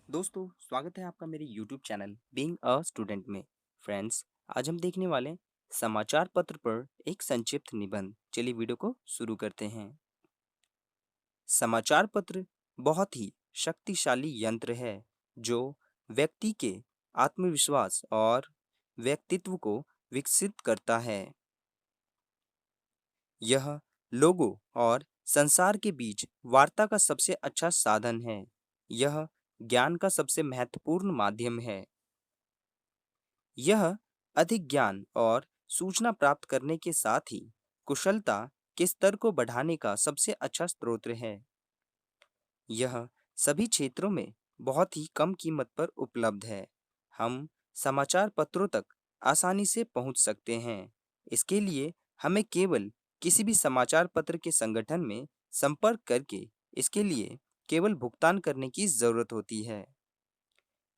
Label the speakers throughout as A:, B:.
A: दोस्तों स्वागत है आपका मेरे YouTube channel being a student में। फ्रेंड्स, आज हम देखने वाले हैं समाचार पत्र पर एक संक्षिप्त निबंध। चलिए वीडियो को शुरू करते हैं। समाचार पत्र बहुत ही शक्तिशाली यंत्र है जो व्यक्ति के आत्मविश्वास और व्यक्तित्व को विकसित करता है। यह लोगों और संसार के बीच वार्ता का सबसे अच्छा साधन है। यह ज्ञान का सबसे महत्वपूर्ण माध्यम है। यह अधिक ज्ञान और सूचना प्राप्त करने के साथ ही कुशलता के स्तर को बढ़ाने का सबसे अच्छा स्रोत है। यह सभी क्षेत्रों में बहुत ही कम कीमत पर उपलब्ध है। हम समाचार पत्रों तक आसानी से पहुंच सकते हैं। इसके लिए हमें केवल किसी भी समाचार पत्र के संगठन में संपर्क करके इसके लिए केवल भुगतान करने की ज़रूरत होती है।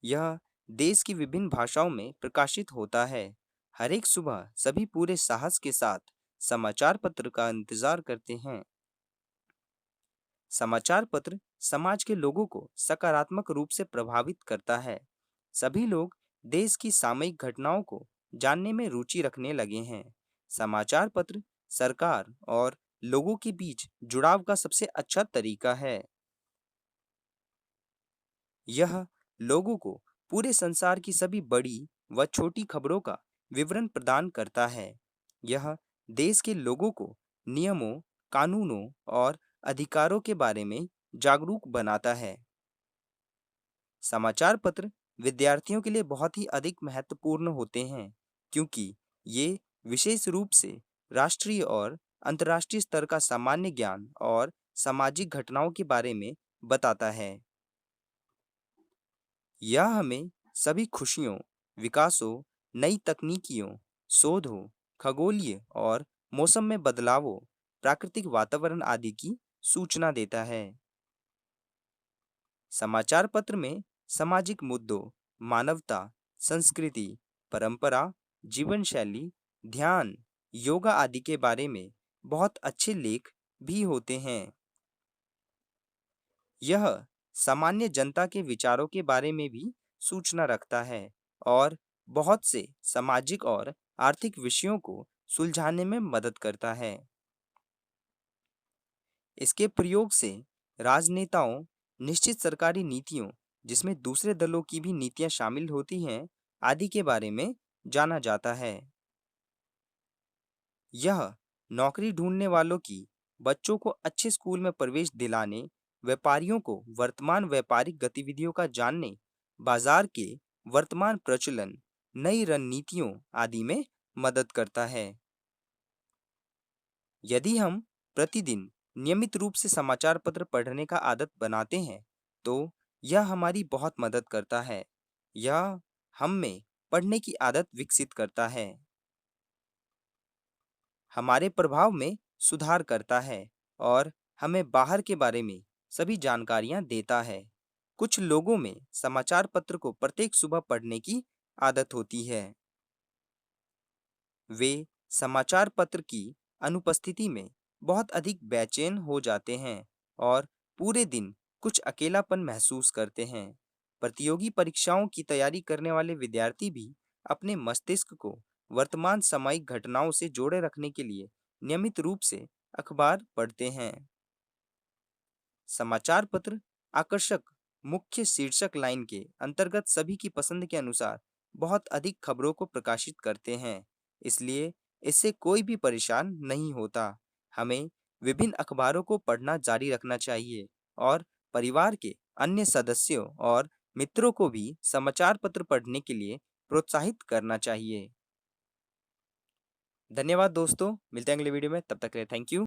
A: यह देश की विभिन्न भाषाओं में प्रकाशित होता है। हर एक सुबह सभी पूरे साहस के साथ समाचार पत्र का इंतजार करते हैं। समाचार पत्र समाज के लोगों को सकारात्मक रूप से प्रभावित करता है। सभी लोग देश की सामयिक घटनाओं को जानने में रुचि रखने लगे हैं। समाचार पत्र सरकार और लोगों के बीच जुड़ाव का सबसे अच्छा तरीका है। यह लोगों को पूरे संसार की सभी बड़ी व छोटी खबरों का विवरण प्रदान करता है। यह देश के लोगों को नियमों, कानूनों और अधिकारों के बारे में जागरूक बनाता है। समाचार पत्र विद्यार्थियों के लिए बहुत ही अधिक महत्वपूर्ण होते हैं क्योंकि ये विशेष रूप से राष्ट्रीय और अंतर्राष्ट्रीय स्तर का सामान्य ज्ञान और सामाजिक घटनाओं के बारे में बताता है। यह हमें सभी खुशियों, विकासों, नई तकनीकियों, शोधों, खगोलीय और मौसम में बदलावों, प्राकृतिक वातावरण आदि की सूचना देता है। समाचार पत्र में सामाजिक मुद्दों, मानवता, संस्कृति, परंपरा, जीवन शैली, ध्यान, योगा आदि के बारे में बहुत अच्छे लेख भी होते हैं। यह सामान्य जनता के विचारों के बारे में भी सूचना रखता है और बहुत से सामाजिक और आर्थिक विषयों को सुलझाने में मदद करता है। इसके प्रयोग से राजनेताओं, निश्चित सरकारी नीतियों, जिसमें दूसरे दलों की भी नीतियां शामिल होती हैं, आदि के बारे में जाना जाता है। यह नौकरी ढूंढने वालों की, बच्चों को अच्छे स्कूल में प्रवेश दिलाने, व्यापारियों को वर्तमान व्यापारिक गतिविधियों का जानने, बाजार के वर्तमान प्रचलन, नई रणनीतियों आदि में मदद करता है। यदि हम प्रतिदिन नियमित रूप से समाचार पत्र पढ़ने का आदत बनाते हैं, तो यह हमारी बहुत मदद करता है। यह हम में पढ़ने की आदत विकसित करता है, हमारे प्रभाव में सुधार करता है और हमें बाहर के बारे में सभी जानकारियाँ देता है। कुछ लोगों में समाचार पत्र को प्रत्येक सुबह पढ़ने की आदत होती है। वे समाचार पत्र की अनुपस्थिति में बहुत अधिक बेचैन हो जाते हैं और पूरे दिन कुछ अकेलापन महसूस करते हैं। प्रतियोगी परीक्षाओं की तैयारी करने वाले विद्यार्थी भी अपने मस्तिष्क को वर्तमान सामयिक घटनाओं से जोड़े रखने के लिए नियमित रूप से अखबार पढ़ते हैं। समाचार पत्र आकर्षक मुख्य शीर्षक लाइन के अंतर्गत सभी की पसंद के अनुसार बहुत अधिक खबरों को प्रकाशित करते हैं, इसलिए इससे कोई भी परेशान नहीं होता। हमें विभिन्न अखबारों को पढ़ना जारी रखना चाहिए और परिवार के अन्य सदस्यों और मित्रों को भी समाचार पत्र पढ़ने के लिए प्रोत्साहित करना चाहिए। धन्यवाद दोस्तों, मिलते हैं अगले वीडियो में, तब तक के लिए थैंक यू।